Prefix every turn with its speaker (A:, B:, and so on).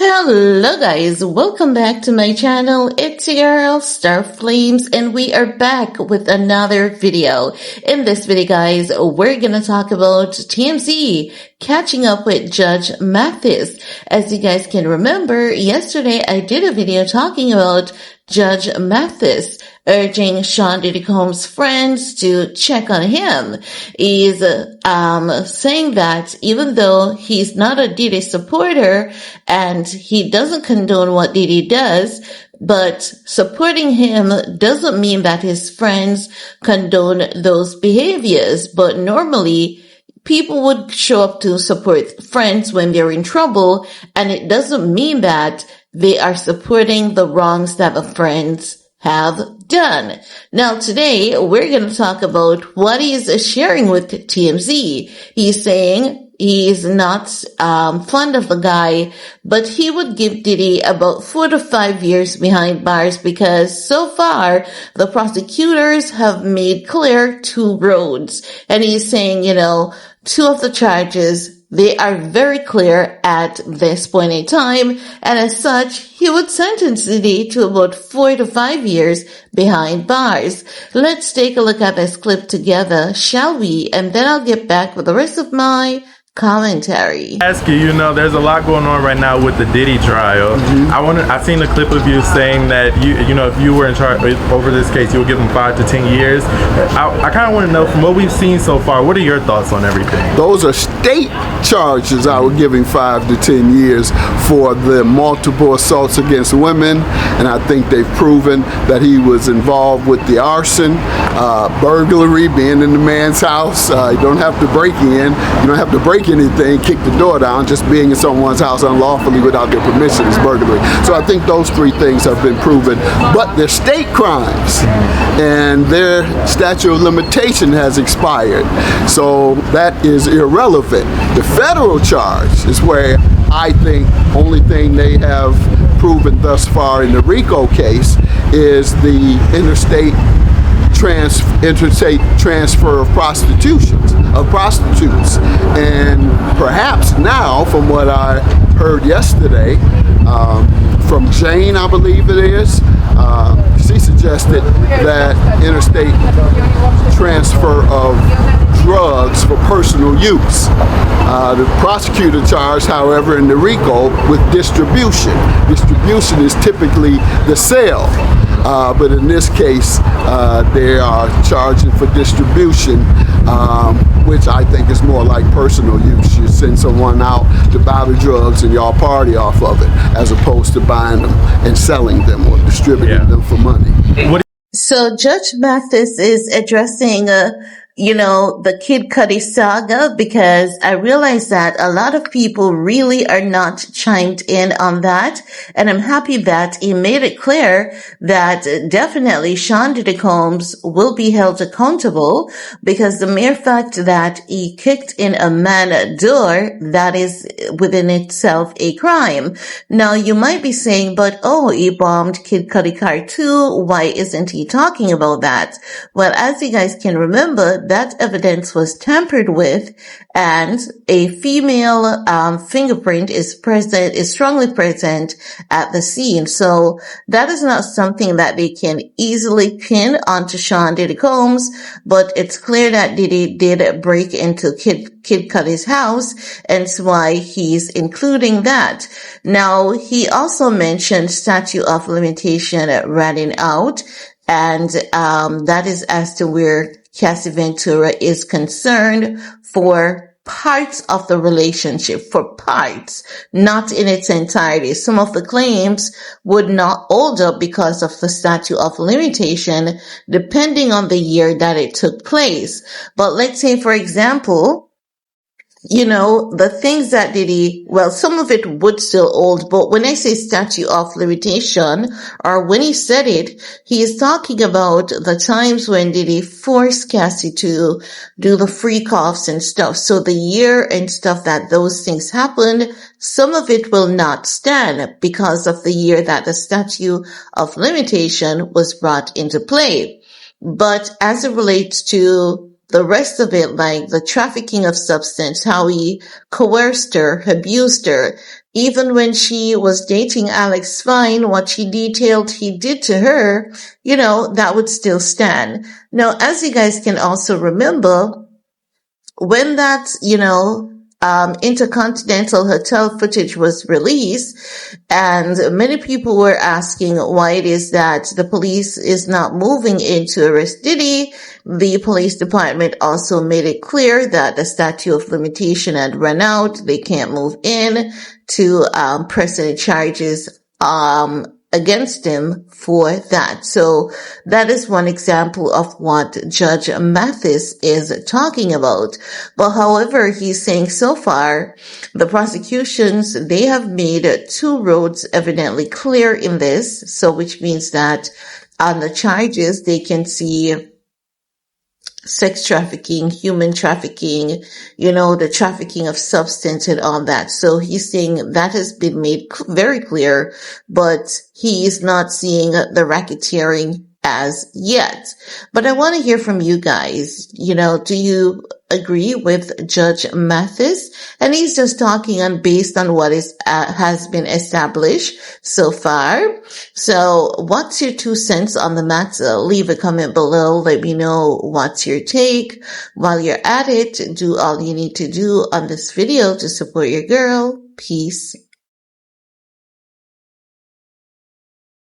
A: Hello guys, welcome back to my channel. It's your girl Star Flames and we are back with another video. In this video guys, we're gonna talk about TMZ catching up with Judge Mathis. As you guys can remember, yesterday I did a video talking about Judge Mathis urging Sean Diddy Combs' friends to check on him. He's saying that even though he's not a Diddy supporter and he doesn't condone what Diddy does, but supporting him doesn't mean that his friends condone those behaviors. But normally, people would show up to support friends when they're in trouble, and it doesn't mean that they are supporting the wrongs that the friends have done. Now today, we're going to talk about what he's sharing with TMZ. He's saying he's not fond of the guy, but he would give Diddy about 4 to 5 years behind bars because so far the prosecutors have made clear 2 roads. And he's saying, 2 of the charges, they are very clear at this point in time, and as such, he would sentence Diddy to about 4 to 5 years behind bars. Let's take a look at this clip together, shall we? And then I'll get back with the rest of my commentary.
B: Ask you, there's a lot going on right now with the Diddy trial. I've seen a clip of you saying that if you were in charge over this case, you would give him 5 to 10 years. I kind of want to know, from what we've seen so far, what are your thoughts on everything?
C: Those are state charges. I would give him 5 to 10 years for the multiple assaults against women, and I think they've proven that he was involved with the arson, burglary, being in the man's house. You don't have to break in. You don't have to break anything, kick the door down. Just being in someone's house unlawfully without their permission is burglary. So I think those 3 things have been proven, but they're state crimes and their statute of limitation has expired, so that is irrelevant. The federal charge is where I think only thing they have proven thus far in the RICO case is the interstate transfer of prostitutes, and perhaps now, from what I heard yesterday from Jane, I believe it is, she suggested that interstate transfer of drugs for personal use. The prosecutor charged, however, in the RICO with distribution. Distribution is typically the sale. But in this case, they are charging for distribution, which I think is more like personal use. You send someone out to buy the drugs and y'all party off of it, as opposed to buying them and selling them or distributing them for money.
A: So Judge Mathis is addressing the Kid Cudi saga, because I realize that a lot of people really are not chimed in on that. And I'm happy that he made it clear that definitely Sean Diddy Combs will be held accountable, because the mere fact that he kicked in a man's door, that is within itself a crime. Now you might be saying, but he bombed Kid Cudi car too. Why isn't he talking about that? Well, as you guys can remember, that evidence was tampered with, and a female fingerprint is strongly present at the scene. So that is not something that they can easily pin onto Sean Diddy Combs, but it's clear that Diddy did break into Kid Cudi's house, and that's why he's including that. Now, he also mentioned statute of limitation running out, and that is as to where Cassie Ventura is concerned for parts of the relationship, for parts, not in its entirety. Some of the claims would not hold up because of the statute of limitation, depending on the year that it took place. But let's say, for example, the things that Diddy, some of it would still hold, but when I say statute of limitation, or when he said it, he is talking about the times when Diddy forced Cassie to do the freak offs and stuff. So the year and stuff that those things happened, some of it will not stand because of the year that the statute of limitation was brought into play. But as it relates to the rest of it, like the trafficking of substance, how he coerced her, abused her, Even when she was dating Alex Fine, what she detailed he did to her, that would still stand. Now, as you guys can also remember, when that, Intercontinental Hotel footage was released, and many people were asking why it is that the police is not moving in to arrest Diddy, the police department also made it clear that the statute of limitation had run out. They can't move in to press any charges against him for that. So that is one example of what Judge Mathis is talking about. But however, he's saying so far, the prosecutions, they have made two roads evidently clear in this. So which means that on the charges, they can see sex trafficking, human trafficking, the trafficking of substance and all that. So he's saying that has been made very clear, but he is not seeing the racketeering as yet. But I want to hear from you guys. Do you agree with Judge Mathis? And he's just talking based on what has been established so far. So what's your 2 cents on the matter? Leave a comment below. Let me know what's your take. While you're at it, do all you need to do on this video to support your girl. Peace